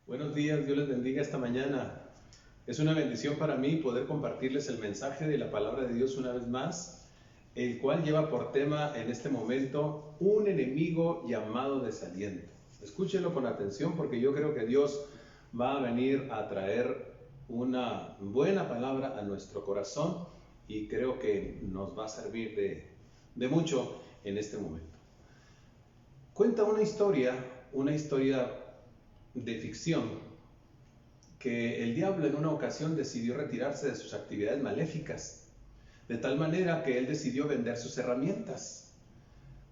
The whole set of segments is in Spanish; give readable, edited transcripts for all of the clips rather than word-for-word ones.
Buenos días, Dios les bendiga esta mañana. Es una bendición para mí poder compartirles el mensaje de la palabra de Dios una vez más, el cual lleva por tema en este momento un enemigo llamado desaliento. Escúchenlo con atención porque yo creo que Dios va a venir a traer una buena palabra a nuestro corazón y creo que nos va a servir de mucho en este momento. Cuenta una historia de ficción, que el diablo en una ocasión decidió retirarse de sus actividades maléficas, de tal manera que él decidió vender sus herramientas.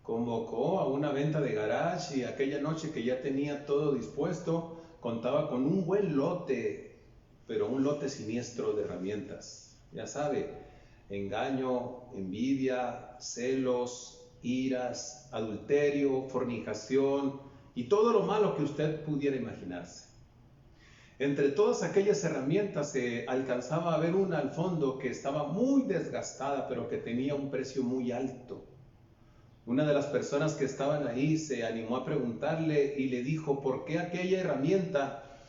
Convocó a una venta de garage y aquella noche que ya tenía todo dispuesto, contaba con un buen lote, pero un lote siniestro de herramientas. Ya sabe, engaño, envidia, celos, iras, adulterio, fornicación y todo lo malo que usted pudiera imaginarse. Entre todas aquellas herramientas se alcanzaba a ver una al fondo que estaba muy desgastada, pero que tenía un precio muy alto. Una de las personas que estaban ahí se animó a preguntarle y le dijo: ¿por qué aquella herramienta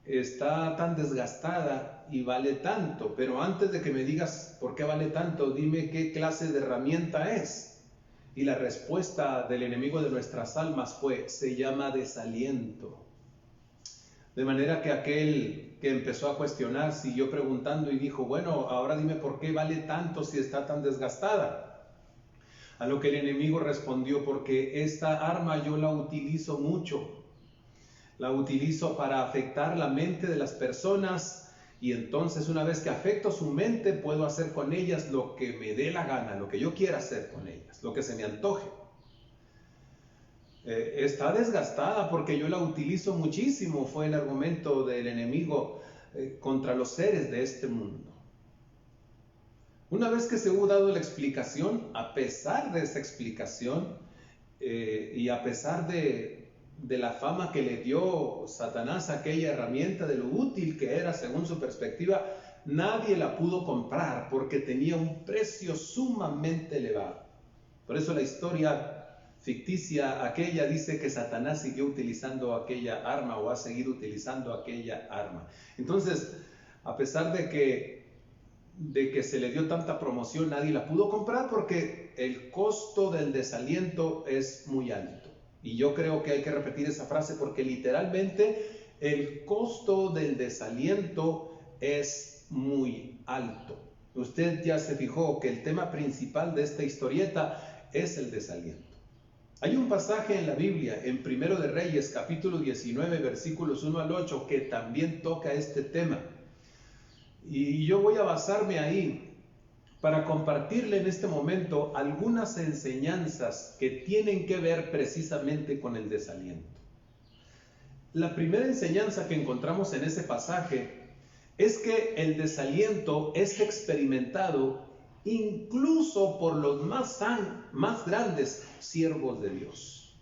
está tan desgastada y vale tanto? Pero antes de que me digas por qué vale tanto, dime qué clase de herramienta es. Y la respuesta del enemigo de nuestras almas fue: se llama desaliento. De manera que aquel que empezó a cuestionar siguió preguntando y dijo: bueno, ahora dime por qué vale tanto si está tan desgastada. A lo que el enemigo respondió: porque esta arma yo la utilizo mucho. La utilizo para afectar la mente de las personas, y entonces una vez que afecto su mente puedo hacer con ellas lo que me dé la gana, lo que yo quiera hacer con ellas, lo que se me antoje. Está desgastada porque yo la utilizo muchísimo, fue el argumento del enemigo contra los seres de este mundo. Una vez que se hubo dado la explicación, a pesar de esa explicación y a pesar de la fama que le dio Satanás a aquella herramienta, de lo útil que era según su perspectiva, nadie la pudo comprar porque tenía un precio sumamente elevado. Por eso la historia ficticia aquella dice que Satanás siguió utilizando aquella arma, o ha seguido utilizando aquella arma. Entonces, a pesar de que se le dio tanta promoción, nadie la pudo comprar porque el costo del desaliento es muy alto. Y yo creo que hay que repetir esa frase porque literalmente el costo del desaliento es muy alto. Usted ya se fijó que el tema principal de esta historieta es el desaliento. Hay un pasaje en la Biblia, en Primero de Reyes, capítulo 19, versículos 1 al 8, que también toca este tema. Y yo voy a basarme ahí para compartirle en este momento algunas enseñanzas que tienen que ver precisamente con el desaliento. La primera enseñanza que encontramos en ese pasaje es que el desaliento es experimentado incluso por los más grandes siervos de Dios.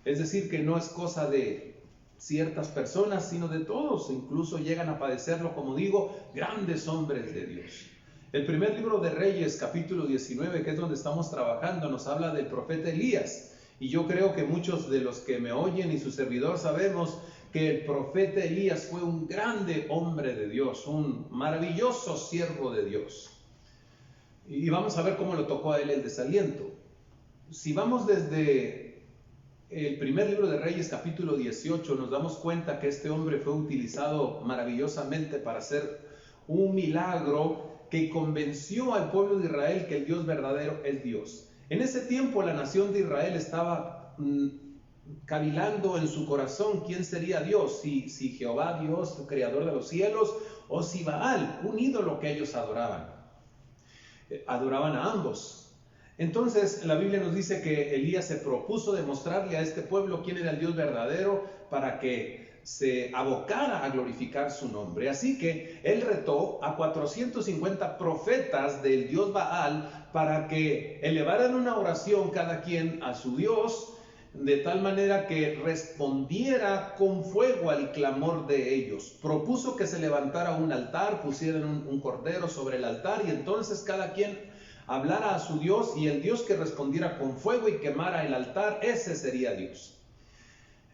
Es decir, que no es cosa de ciertas personas, sino de todos. Incluso llegan a padecerlo, como digo, grandes hombres de Dios. El primer libro de Reyes, capítulo 19, que es donde estamos trabajando, nos habla del profeta Elías. Y yo creo que muchos de los que me oyen y su servidor sabemos que el profeta Elías fue un grande hombre de Dios, un maravilloso siervo de Dios. Y vamos a ver cómo lo tocó a él el desaliento. Si vamos desde el primer libro de Reyes, capítulo 18, nos damos cuenta que este hombre fue utilizado maravillosamente para hacer un milagro que convenció al pueblo de Israel que el Dios verdadero es Dios. En ese tiempo la nación de Israel estaba cavilando en su corazón quién sería Dios, si Jehová Dios, creador de los cielos, o si Baal, un ídolo que ellos adoraban. Adoraban a ambos. Entonces la Biblia nos dice que Elías se propuso demostrarle a este pueblo quién era el Dios verdadero para que se abocara a glorificar su nombre. Así que él retó a 450 profetas del Dios Baal para que elevaran una oración cada quien a su Dios, de tal manera que respondiera con fuego al clamor de ellos. Propuso que se levantara un altar, pusieran un cordero sobre el altar, y entonces cada quien hablara a su Dios, y el Dios que respondiera con fuego y quemara el altar, ese sería Dios.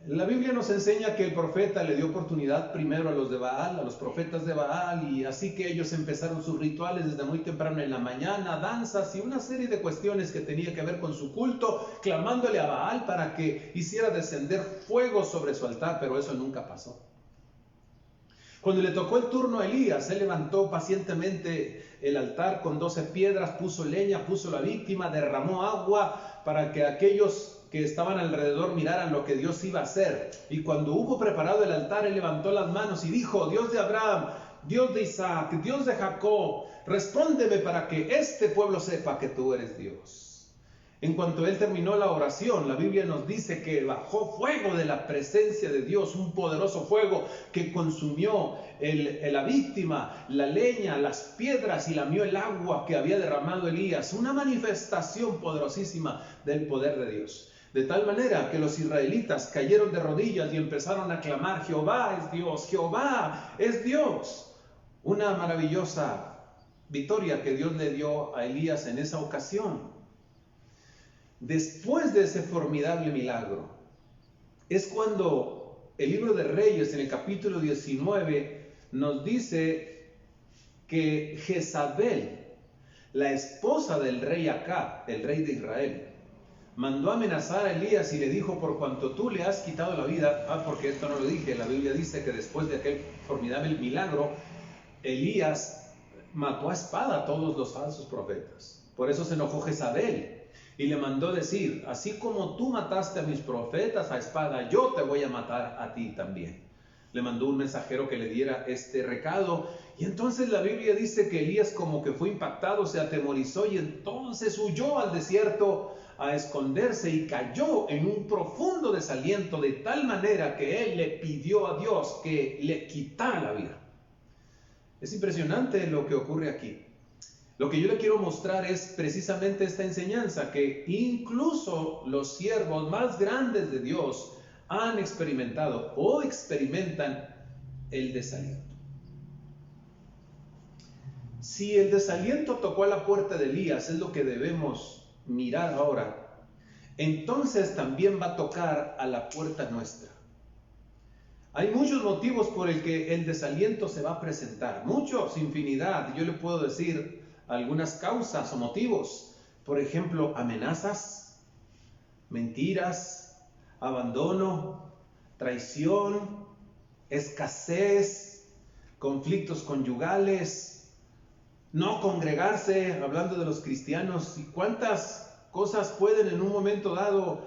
La Biblia nos enseña que el profeta le dio oportunidad primero a los de Baal, a los profetas de Baal, y así que ellos empezaron sus rituales desde muy temprano en la mañana, danzas y una serie de cuestiones que tenía que ver con su culto, clamándole a Baal para que hiciera descender fuego sobre su altar, pero eso nunca pasó. Cuando le tocó el turno a Elías, él levantó pacientemente el altar con 12 piedras, puso leña, puso la víctima, derramó agua para que aquellos que estaban alrededor miraran lo que Dios iba a hacer. Y cuando hubo preparado el altar, él levantó las manos y dijo: Dios de Abraham, Dios de Isaac, Dios de Jacob, respóndeme para que este pueblo sepa que tú eres Dios. En cuanto él terminó la oración, la Biblia nos dice que bajó fuego de la presencia de Dios, un poderoso fuego que consumió la víctima, la leña, las piedras y lamió el agua que había derramado Elías. Una manifestación poderosísima del poder de Dios. De tal manera que los israelitas cayeron de rodillas y empezaron a clamar: Jehová es Dios, Jehová es Dios. Una maravillosa victoria que Dios le dio a Elías en esa ocasión. Después de ese formidable milagro, es cuando el libro de Reyes, en el capítulo 19, nos dice que Jezabel, la esposa del rey Acab, el rey de Israel, mandó amenazar a Elías y le dijo: por cuanto tú le has quitado la vida, porque esto no lo dije, la Biblia dice que después de aquel formidable milagro, Elías mató a espada a todos los falsos profetas. Por eso se enojó Jezabel y le mandó decir: así como tú mataste a mis profetas a espada, yo te voy a matar a ti también. Le mandó un mensajero que le diera este recado, y entonces la Biblia dice que Elías como que fue impactado, se atemorizó y entonces huyó al desierto a esconderse y cayó en un profundo desaliento, de tal manera que él le pidió a Dios que le quitara la vida. Es impresionante lo que ocurre aquí. Lo que yo le quiero mostrar es precisamente esta enseñanza, que incluso los siervos más grandes de Dios han experimentado o experimentan el desaliento. Si el desaliento tocó a la puerta de Elías, es lo que debemos mirar ahora, entonces también va a tocar a la puerta nuestra. Hay muchos motivos por el que el desaliento se va a presentar, muchos, infinidad. Yo le puedo decir algunas causas o motivos. Por ejemplo, amenazas, mentiras, abandono, traición, escasez, conflictos conyugales, no congregarse, hablando de los cristianos. ¿Y cuántas cosas pueden en un momento dado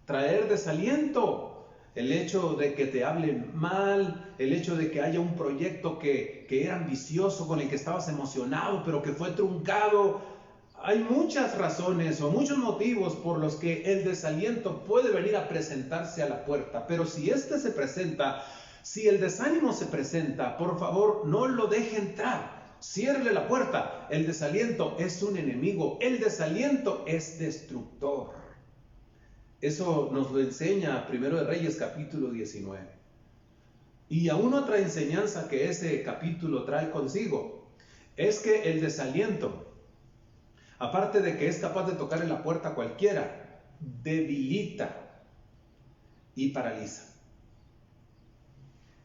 traer desaliento? El hecho de que te hablen mal, el hecho de que haya un proyecto que era ambicioso, con el que estabas emocionado, pero que fue truncado. Hay muchas razones o muchos motivos por los que el desaliento puede venir a presentarse a la puerta. Pero si este se presenta, si el desánimo se presenta, por favor, no lo deje entrar. Ciérrele la puerta. El desaliento es un enemigo. El desaliento es destructor. Eso nos lo enseña Primero de Reyes, capítulo 19. Y aún otra enseñanza que ese capítulo trae consigo es que el desaliento, aparte de que es capaz de tocar en la puerta a cualquiera, debilita y paraliza.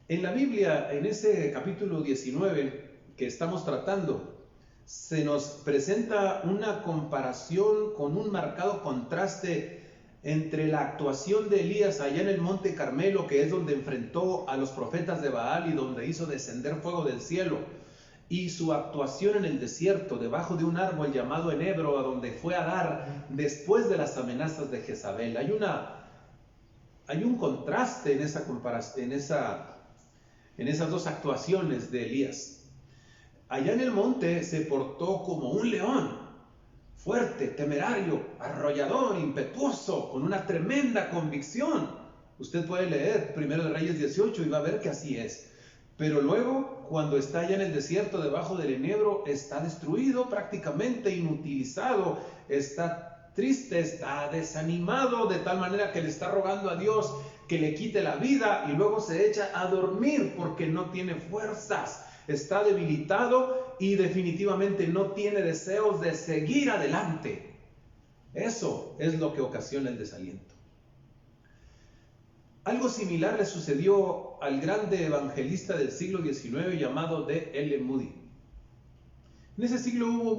En la Biblia, en ese capítulo 19 que estamos tratando, se nos presenta una comparación con un marcado contraste entre la actuación de Elías allá en el Monte Carmelo, que es donde enfrentó a los profetas de Baal y donde hizo descender fuego del cielo, y su actuación en el desierto, debajo de un árbol llamado enebro, a donde fue a dar después de las amenazas de Jezabel. Hay un contraste en esa comparación, en esas dos actuaciones de Elías. Allá en el monte se portó como un león, fuerte, temerario, arrollador, impetuoso, con una tremenda convicción. Usted puede leer Primero de Reyes 18 y va a ver que así es. Pero luego, cuando está allá en el desierto debajo del enebro, está destruido, prácticamente inutilizado, está triste, está desanimado, de tal manera que le está rogando a Dios que le quite la vida y luego se echa a dormir porque no tiene fuerzas. Está debilitado y definitivamente no tiene deseos de seguir adelante. Eso es lo que ocasiona el desaliento. Algo similar le sucedió al grande evangelista del siglo XIX llamado D.L. Moody. En ese siglo hubo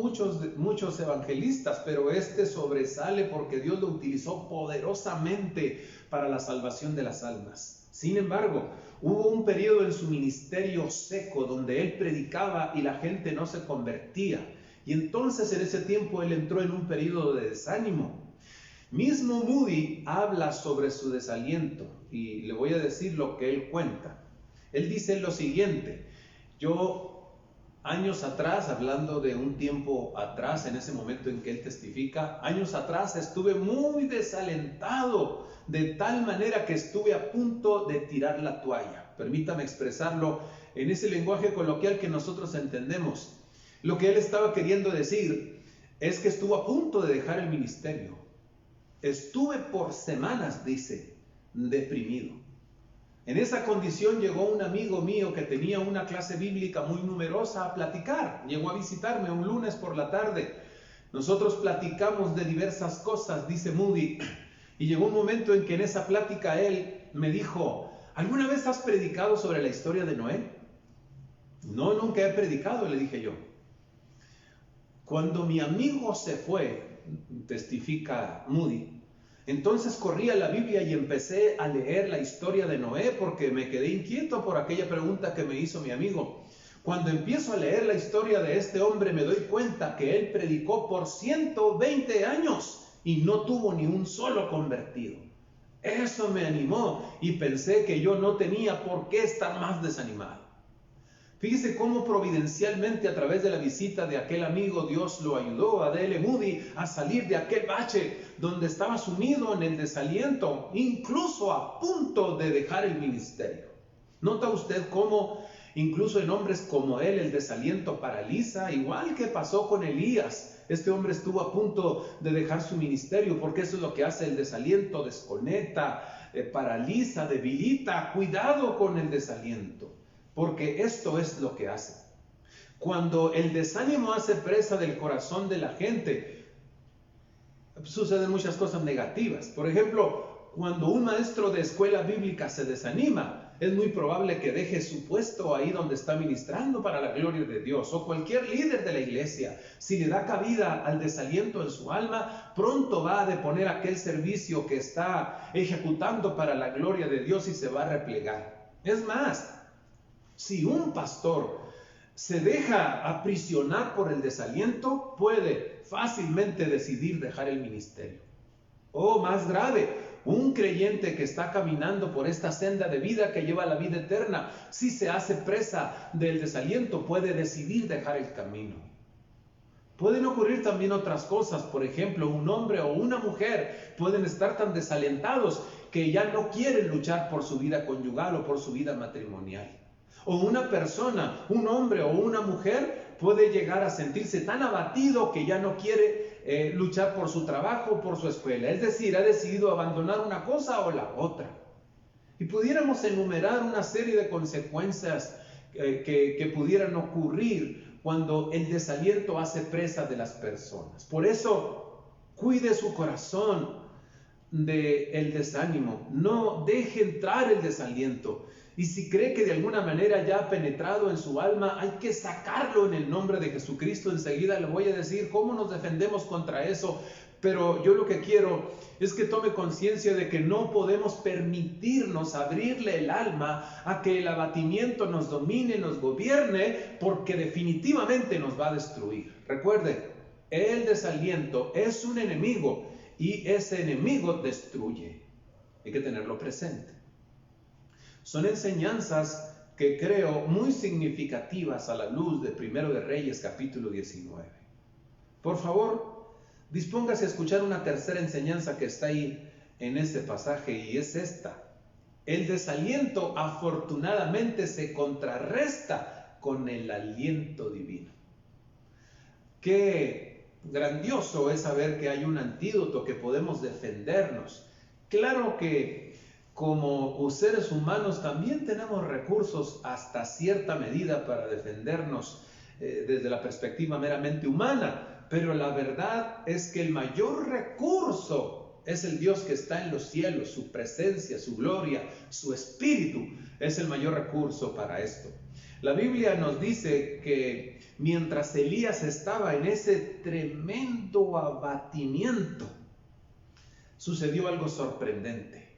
muchos evangelistas, pero este sobresale porque Dios lo utilizó poderosamente para la salvación de las almas. Sin embargo, hubo un periodo en su ministerio seco donde él predicaba y la gente no se convertía. Y entonces en ese tiempo él entró en un periodo de desánimo. Mismo Moody habla sobre su desaliento y le voy a decir lo que él cuenta. Él dice lo siguiente: yo años atrás, hablando de un tiempo atrás, en ese momento en que él testifica, años atrás estuve muy desalentado, de tal manera que estuve a punto de tirar la toalla. Permítame expresarlo en ese lenguaje coloquial que nosotros entendemos. Lo que él estaba queriendo decir es que estuvo a punto de dejar el ministerio. Estuve por semanas, dice, deprimido. En esa condición llegó un amigo mío que tenía una clase bíblica muy numerosa a platicar. Llegó a visitarme un lunes por la tarde. Nosotros platicamos de diversas cosas, dice Moody, y llegó un momento en que en esa plática él me dijo: ¿alguna vez has predicado sobre la historia de Noé? No, nunca he predicado, le dije yo. Cuando mi amigo se fue, testifica Moody, entonces corrí a la Biblia y empecé a leer la historia de Noé porque me quedé inquieto por aquella pregunta que me hizo mi amigo. Cuando empiezo a leer la historia de este hombre me doy cuenta que él predicó por 120 años y no tuvo ni un solo convertido. Eso me animó y pensé que yo no tenía por qué estar más desanimado. Fíjese cómo providencialmente a través de la visita de aquel amigo Dios lo ayudó a D.L. Moody a salir de aquel bache donde estaba sumido en el desaliento, incluso a punto de dejar el ministerio. ¿Nota usted cómo incluso en hombres como él el desaliento paraliza? Igual que pasó con Elías. Este hombre estuvo a punto de dejar su ministerio porque eso es lo que hace el desaliento: desconecta, paraliza, debilita. Cuidado con el desaliento, porque esto es lo que hace. Cuando el desánimo hace presa del corazón de la gente, suceden muchas cosas negativas. Por ejemplo, cuando un maestro de escuela bíblica se desanima, es muy probable que deje su puesto ahí donde está ministrando para la gloria de Dios. O cualquier líder de la iglesia, si le da cabida al desaliento en su alma, pronto va a deponer aquel servicio que está ejecutando para la gloria de Dios y se va a replegar. Es más, si un pastor se deja aprisionar por el desaliento, puede fácilmente decidir dejar el ministerio. O más grave, un creyente que está caminando por esta senda de vida que lleva a la vida eterna, si se hace presa del desaliento, puede decidir dejar el camino. Pueden ocurrir también otras cosas. Por ejemplo, un hombre o una mujer pueden estar tan desalentados que ya no quieren luchar por su vida conyugal o por su vida matrimonial. O una persona, un hombre o una mujer, puede llegar a sentirse tan abatido que ya no quiere luchar por su trabajo o por su escuela. Es decir, ha decidido abandonar una cosa o la otra. Y pudiéramos enumerar una serie de consecuencias que pudieran ocurrir cuando el desaliento hace presa de las personas. Por eso, cuide su corazón del desánimo. No deje entrar el desaliento. Y si cree que de alguna manera ya ha penetrado en su alma, hay que sacarlo en el nombre de Jesucristo. Enseguida le voy a decir cómo nos defendemos contra eso. Pero yo lo que quiero es que tome conciencia de que no podemos permitirnos abrirle el alma a que el abatimiento nos domine, nos gobierne, porque definitivamente nos va a destruir. Recuerde, el desaliento es un enemigo y ese enemigo destruye. Hay que tenerlo presente. Son enseñanzas que creo muy significativas a la luz de Primero de Reyes, capítulo 19. Por favor, dispóngase a escuchar una tercera enseñanza que está ahí en este pasaje, y es esta. El desaliento afortunadamente se contrarresta con el aliento divino. Qué grandioso es saber que hay un antídoto, que podemos defendernos. Claro que como seres humanos también tenemos recursos hasta cierta medida para defendernos desde la perspectiva meramente humana, pero la verdad es que el mayor recurso es el Dios que está en los cielos, su presencia, su gloria, su espíritu es el mayor recurso para esto. La Biblia nos dice que mientras Elías estaba en ese tremendo abatimiento, sucedió algo sorprendente.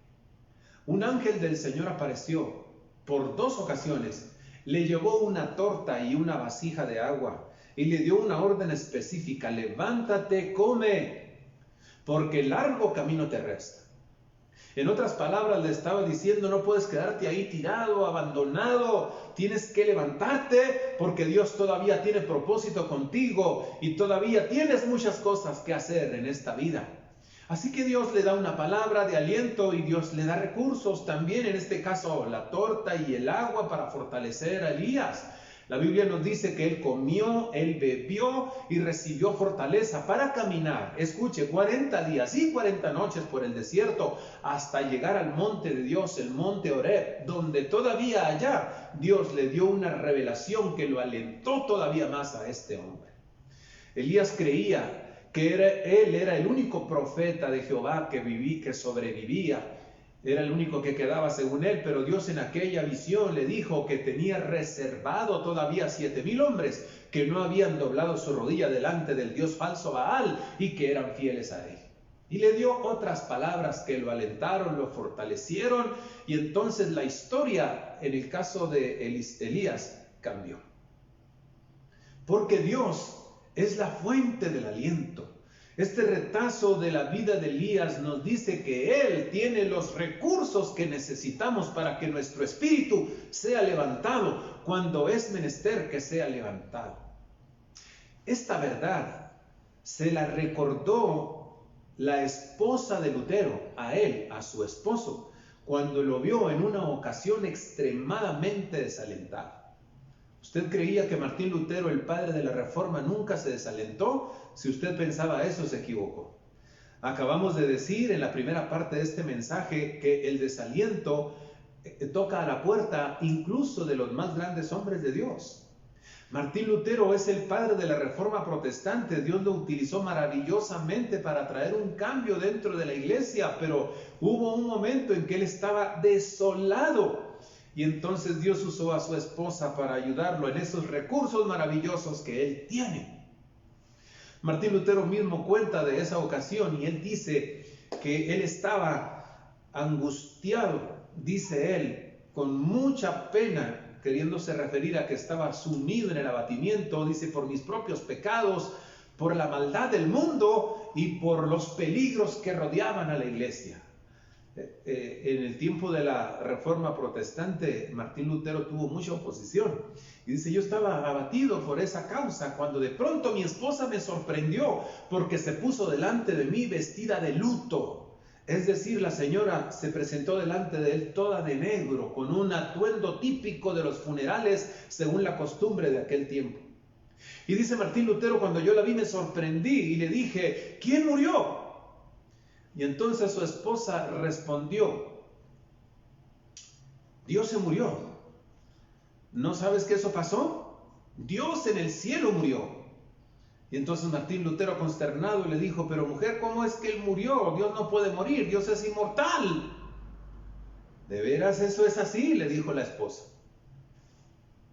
Un ángel del Señor apareció por 2 ocasiones, le llevó una torta y una vasija de agua y le dio una orden específica: levántate, come, porque largo camino te resta. En otras palabras, le estaba diciendo: no puedes quedarte ahí tirado, abandonado, tienes que levantarte porque Dios todavía tiene propósito contigo y todavía tienes muchas cosas que hacer en esta vida. Así que Dios le da una palabra de aliento y Dios le da recursos también, en este caso la torta y el agua para fortalecer a Elías. La Biblia nos dice que él comió, él bebió y recibió fortaleza para caminar. Escuche, 40 días y 40 noches por el desierto hasta llegar al monte de Dios, el monte Horeb, donde todavía allá Dios le dio una revelación que lo alentó todavía más a este hombre. Elías creía que él era el único profeta de Jehová que sobrevivía. Era el único que quedaba según él, pero Dios en aquella visión le dijo que tenía reservado todavía 7,000 hombres que no habían doblado su rodilla delante del Dios falso Baal y que eran fieles a él. Y le dio otras palabras que lo alentaron, lo fortalecieron, y entonces la historia en el caso de Elías cambió. Porque Dios es la fuente del aliento. Este retazo de la vida de Elías nos dice que Él tiene los recursos que necesitamos para que nuestro espíritu sea levantado cuando es menester que sea levantado. Esta verdad se la recordó la esposa de Lutero a él, a su esposo, cuando lo vio en una ocasión extremadamente desalentado. ¿Usted creía que Martín Lutero, el padre de la Reforma, nunca se desalentó? Si usted pensaba eso, se equivocó. Acabamos de decir en la primera parte de este mensaje que el desaliento toca a la puerta incluso de los más grandes hombres de Dios. Martín Lutero es el padre de la Reforma protestante. Dios lo utilizó maravillosamente para traer un cambio dentro de la iglesia, pero hubo un momento en que él estaba desolado. Y entonces Dios usó a su esposa para ayudarlo en esos recursos maravillosos que él tiene. Martín Lutero mismo cuenta de esa ocasión y él dice que él estaba angustiado, dice él, con mucha pena, queriéndose referir a que estaba sumido en el abatimiento, dice, por mis propios pecados, por la maldad del mundo y por los peligros que rodeaban a la iglesia. En el tiempo de la Reforma protestante, Martín Lutero tuvo mucha oposición. Y dice, yo estaba abatido por esa causa cuando de pronto mi esposa me sorprendió porque se puso delante de mí vestida de luto. Es decir, la señora se presentó delante de él toda de negro, con un atuendo típico de los funerales según la costumbre de aquel tiempo. Y dice Martín Lutero, cuando yo la vi me sorprendí y le dije, ¿quién murió? Y entonces su esposa respondió, Dios se murió. ¿No sabes que eso pasó? Dios en el cielo murió. Y entonces Martín Lutero, consternado, le dijo, pero mujer, ¿cómo es que él murió? Dios no puede morir, Dios es inmortal. ¿De veras eso es así?, le dijo la esposa.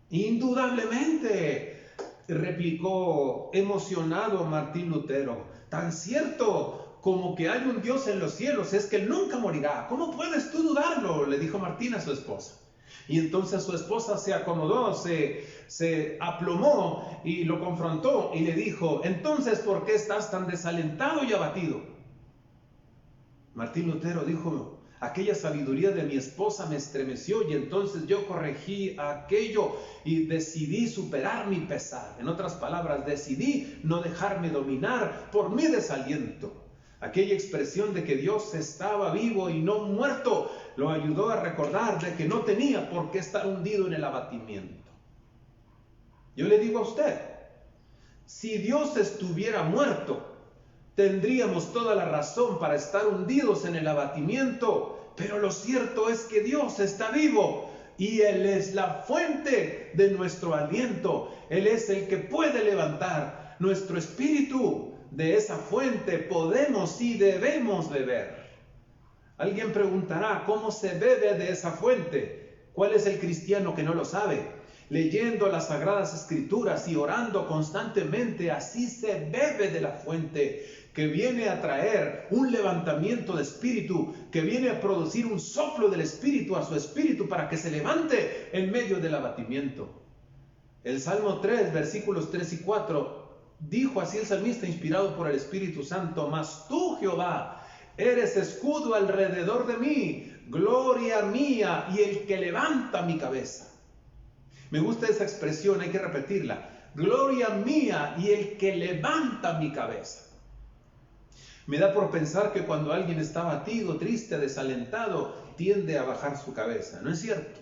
Indudablemente, replicó emocionado Martín Lutero, tan cierto como que hay un Dios en los cielos, es que él nunca morirá. ¿Cómo puedes tú dudarlo?, le dijo Martín a su esposa. Y entonces su esposa se acomodó, se aplomó y lo confrontó y le dijo, entonces, ¿por qué estás tan desalentado y abatido? Martín Lutero dijo, aquella sabiduría de mi esposa me estremeció y entonces yo corregí aquello y decidí superar mi pesar. En otras palabras, decidí no dejarme dominar por mi desaliento. Aquella expresión de que Dios estaba vivo y no muerto lo ayudó a recordar de que no tenía por qué estar hundido en el abatimiento. Yo le digo a usted, si Dios estuviera muerto, tendríamos toda la razón para estar hundidos en el abatimiento, pero lo cierto es que Dios está vivo y Él es la fuente de nuestro aliento. Él es el que puede levantar nuestro espíritu de esa fuente podemos y debemos beber. Alguien preguntará, ¿cómo se bebe de esa fuente? ¿Cuál es el cristiano que no lo sabe? Leyendo las Sagradas Escrituras y orando constantemente, así se bebe de la fuente, que viene a traer un levantamiento de espíritu, que viene a producir un soplo del espíritu a su espíritu para que se levante en medio del abatimiento. El Salmo 3, versículos 3 y 4, dijo así el salmista inspirado por el Espíritu Santo: mas tú, Jehová, eres escudo alrededor de mí, gloria mía y el que levanta mi cabeza. Me gusta esa expresión, hay que repetirla. Gloria mía y el que levanta mi cabeza. Me da por pensar que cuando alguien está abatido, triste, desalentado, tiende a bajar su cabeza. ¿No es cierto?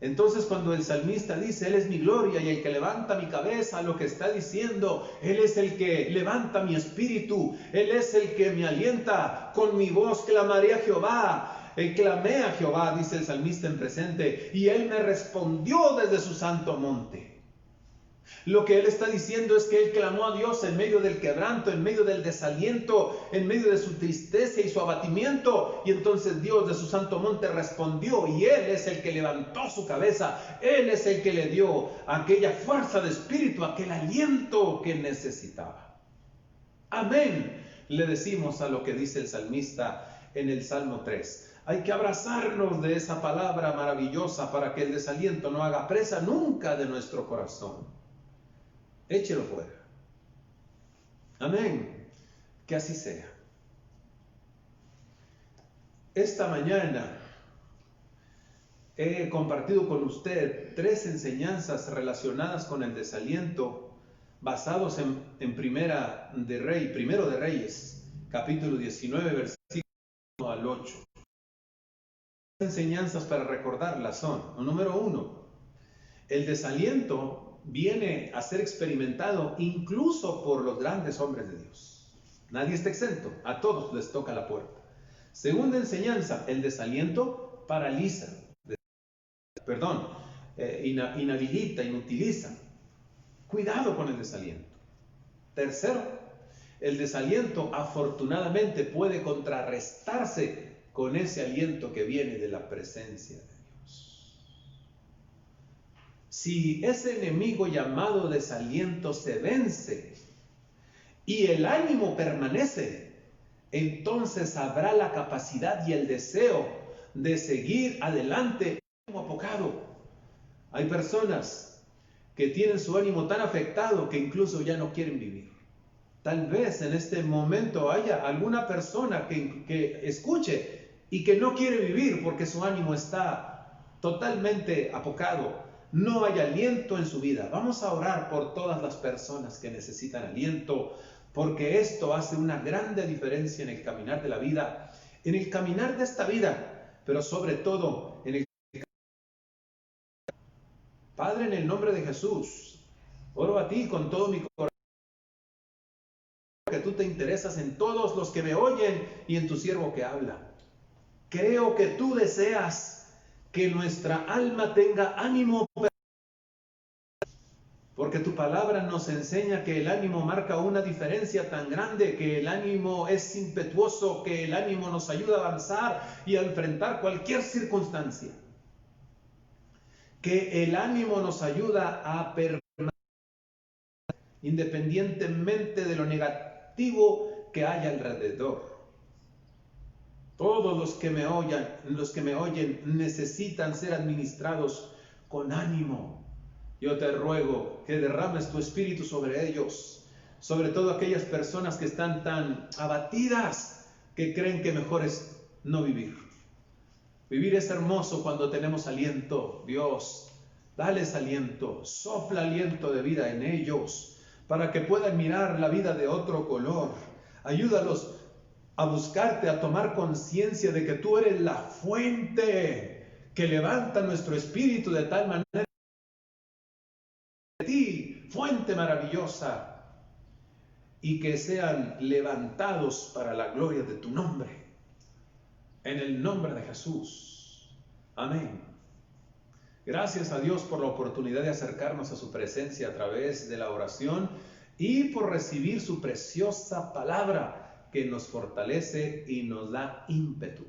Entonces, cuando el salmista dice, Él es mi gloria y el que levanta mi cabeza, lo que está diciendo, Él es el que levanta mi espíritu, Él es el que me alienta. Con mi voz clamaré a Jehová, clamé a Jehová, dice el salmista en presente, y Él me respondió desde su santo monte. Lo que él está diciendo es que él clamó a Dios en medio del quebranto, en medio del desaliento, en medio de su tristeza y su abatimiento. Y entonces Dios de su santo monte respondió, y Él es el que levantó su cabeza. Él es el que le dio aquella fuerza de espíritu, aquel aliento que necesitaba. Amén, le decimos a lo que dice el salmista en el Salmo 3. Hay que abrazarnos de esa palabra maravillosa para que el desaliento no haga presa nunca de nuestro corazón. Échelo fuera. Amén. Que así sea. Esta mañana he compartido con usted 3 enseñanzas relacionadas con el desaliento, basados en Primero de Reyes, capítulo 19, versículo 1 al 8. Las enseñanzas para recordarlas son: número 1, el desaliento viene a ser experimentado incluso por los grandes hombres de Dios. Nadie está exento, a todos les toca la puerta. Segunda enseñanza, el desaliento paraliza, inhabilita, inutiliza. Cuidado con el desaliento. Tercero, el desaliento afortunadamente puede contrarrestarse con ese aliento que viene de la presencia de Dios. Si ese enemigo llamado desaliento se vence y el ánimo permanece, entonces habrá la capacidad y el deseo de seguir adelante como apocado. Hay personas que tienen su ánimo tan afectado que incluso ya no quieren vivir. Tal vez en este momento haya alguna persona que escuche y que no quiere vivir porque su ánimo está totalmente apocado. No hay aliento en su vida. Vamos a orar por todas las personas que necesitan aliento, porque esto hace una grande diferencia en el caminar de la vida, en el caminar de esta vida, pero sobre todo en el Padre, en el nombre de Jesús, oro a ti con todo mi corazón, que tú te interesas en todos los que me oyen y en tu siervo que habla. Creo que tú deseas que nuestra alma tenga ánimo, porque tu palabra nos enseña que el ánimo marca una diferencia tan grande, que el ánimo es impetuoso, que el ánimo nos ayuda a avanzar y a enfrentar cualquier circunstancia, que el ánimo nos ayuda a permanecer independientemente de lo negativo que haya alrededor. Todos los que me oyen necesitan ser administrados con ánimo. Yo te ruego que derrames tu espíritu sobre ellos, sobre todo aquellas personas que están tan abatidas que creen que mejor es no vivir. Vivir es hermoso cuando tenemos aliento. Dios, dales aliento, sopla aliento de vida en ellos para que puedan mirar la vida de otro color. Ayúdalos a buscarte, a tomar conciencia de que tú eres la fuente que levanta nuestro espíritu de tal manera de ti, fuente maravillosa, y que sean levantados para la gloria de tu nombre, en el nombre de Jesús. Amén. Gracias a Dios por la oportunidad de acercarnos a su presencia a través de la oración. y por recibir su preciosa palabra que nos fortalece y nos da ímpetu.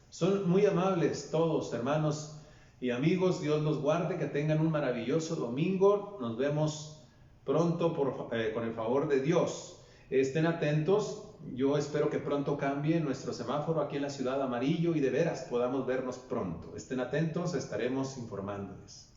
Son muy amables todos, hermanos y amigos. Dios los guarde, que tengan un maravilloso domingo. Nos vemos pronto con el favor de Dios. Estén atentos. Yo espero que pronto cambie nuestro semáforo aquí en la ciudad amarillo y de veras podamos vernos pronto. Estén atentos, estaremos informándoles.